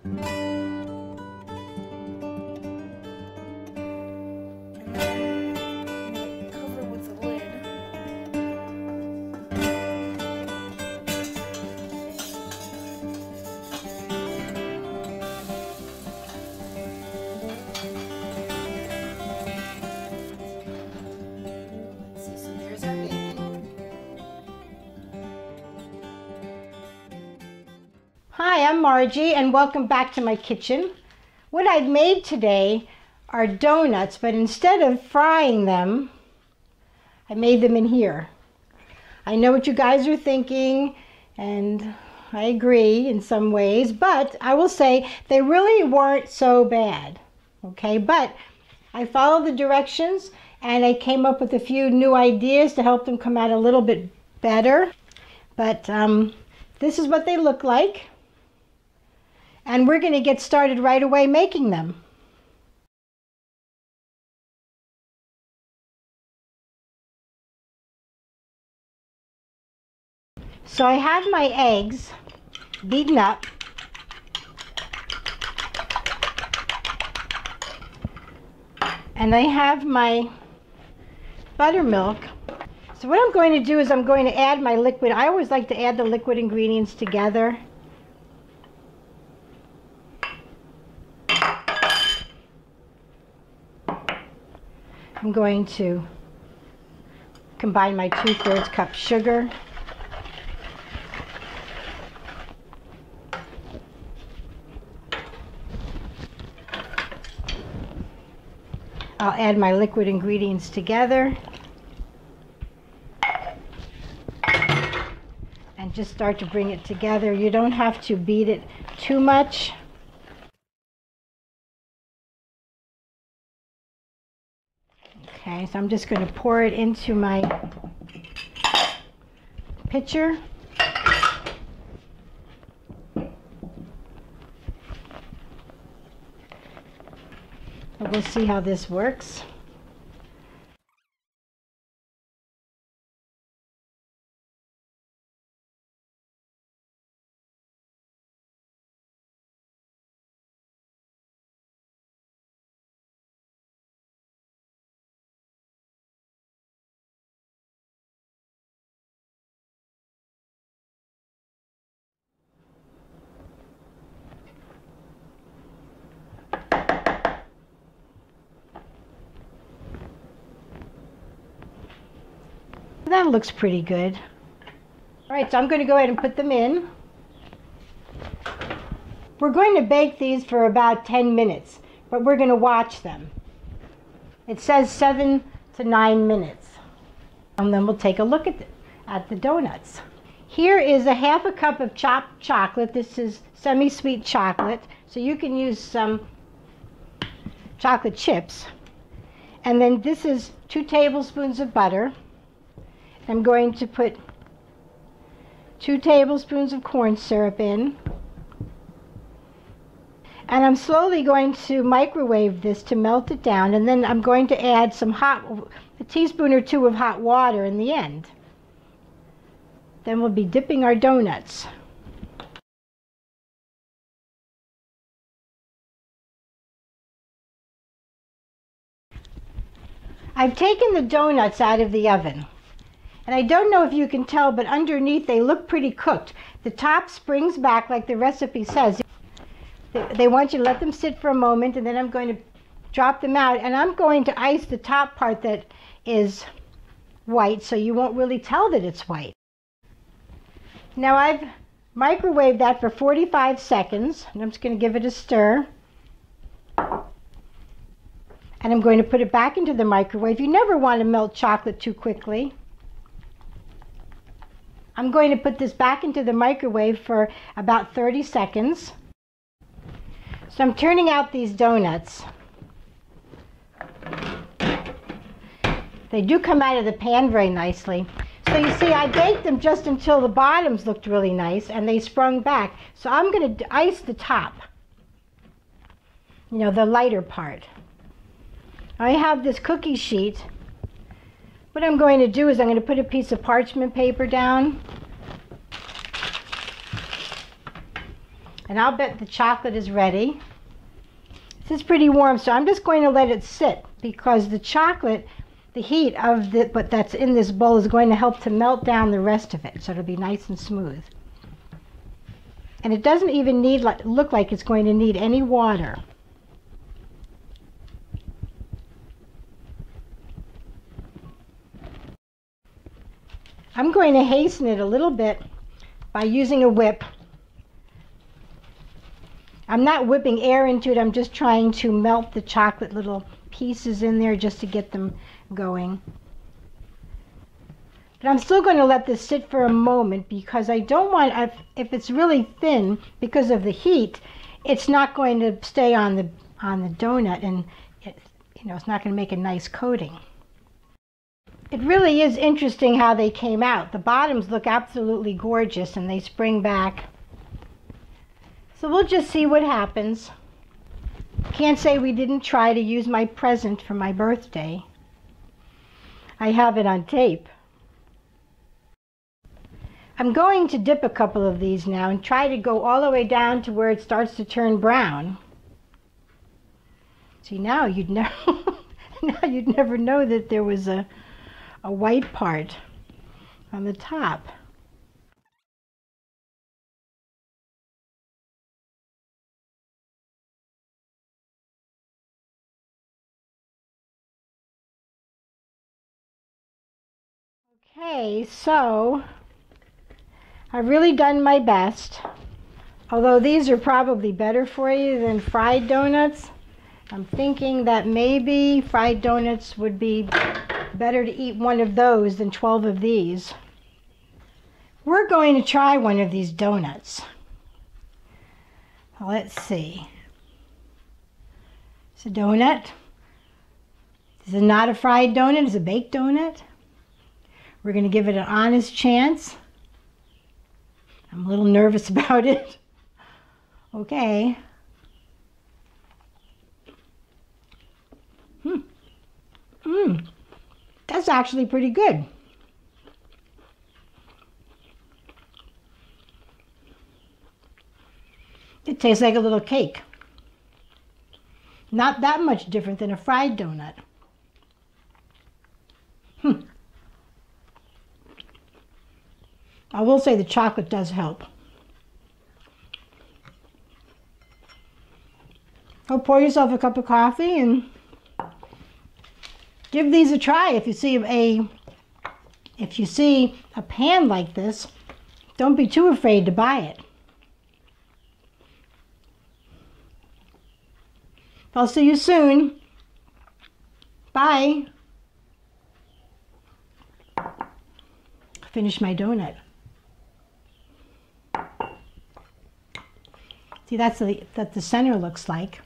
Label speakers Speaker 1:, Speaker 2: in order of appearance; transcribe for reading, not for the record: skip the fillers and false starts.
Speaker 1: Cover with the lid. Let's see, so there's our baking.
Speaker 2: Hi, I'm Margie and welcome back to my kitchen. What I've made today are donuts, but instead of frying them, I made them in here. I know what you guys are thinking, and I agree in some ways, but I will say they really weren't so bad, okay? But I followed the directions and I came up with a few new ideas to help them come out a little bit better. But this is what they look like. And we're going to get started right away making them. So I have my eggs beaten up. And I have my buttermilk. So what I'm going to do is I'm going to add my liquid. I always like to add the liquid ingredients together. I'm going to combine my 2/3 cup sugar. I'll add my liquid ingredients together and just start to bring it together. You don't have to beat it too much. Okay, so I'm just going to pour it into my pitcher. And we'll see how this works. That looks pretty good. All right, so I'm going to go ahead and put them in. We're going to bake these for about 10 minutes, but we're going to watch them. It says 7 to 9 minutes. And then we'll take a look at the donuts. Here is a 1/2 cup of chopped chocolate. This is semi-sweet chocolate, so you can use some chocolate chips. And then this is 2 tablespoons of butter. I'm going to put 2 tablespoons of corn syrup in. And I'm slowly going to microwave this to melt it down, and then I'm going to add a teaspoon or 2 of hot water in the end. Then we'll be dipping our donuts. I've taken the donuts out of the oven. And I don't know if you can tell, but underneath they look pretty cooked. The top springs back like the recipe says. They want you to let them sit for a moment, and then I'm going to drop them out. And I'm going to ice the top part that is white, so you won't really tell that it's white. Now I've microwaved that for 45 seconds, and I'm just going to give it a stir. And I'm going to put it back into the microwave. You never want to melt chocolate too quickly. I'm going to put this back into the microwave for about 30 seconds. So I'm turning out these donuts. They do come out of the pan very nicely. So you see, I baked them just until the bottoms looked really nice and they sprung back. So I'm going to ice the top, you know, the lighter part. I have this cookie sheet. What I'm going to do is I'm going to put a piece of parchment paper down. And I'll bet the chocolate is ready. This is pretty warm, so I'm just going to let it sit because the chocolate, the heat of what that's in this bowl is going to help to melt down the rest of it, so it'll be nice and smooth. And it doesn't even look like it's going to need any water. I'm going to hasten it a little bit by using a whip. I'm not whipping air into it, I'm just trying to melt the chocolate little pieces in there just to get them going. But I'm still going to let this sit for a moment because I don't want, if it's really thin because of the heat, it's not going to stay on the donut, and it's not going to make a nice coating. It really is interesting how they came out. The bottoms look absolutely gorgeous and they spring back. So we'll just see what happens. Can't say we didn't try to use my present for my birthday. I have it on tape. I'm going to dip a couple of these now and try to go all the way down to where it starts to turn brown. See, now you'd never know that there was a white part on the top. Okay, so I've really done my best. Although these are probably better for you than fried donuts, I'm thinking that maybe fried donuts would be better to eat one of those than 12 of these. We're going to try one of these donuts. Let's see. It's a donut. This is not a fried donut, it's a baked donut. We're going to give it an honest chance. I'm a little nervous about it. Okay. That's actually pretty good. It tastes like a little cake. Not that much different than a fried donut. I will say the chocolate does help. Go pour yourself a cup of coffee and give these a try. If you see a pan like this, don't be too afraid to buy it. I'll see you soon. Bye. Finish my donut. See, that's what the center looks like.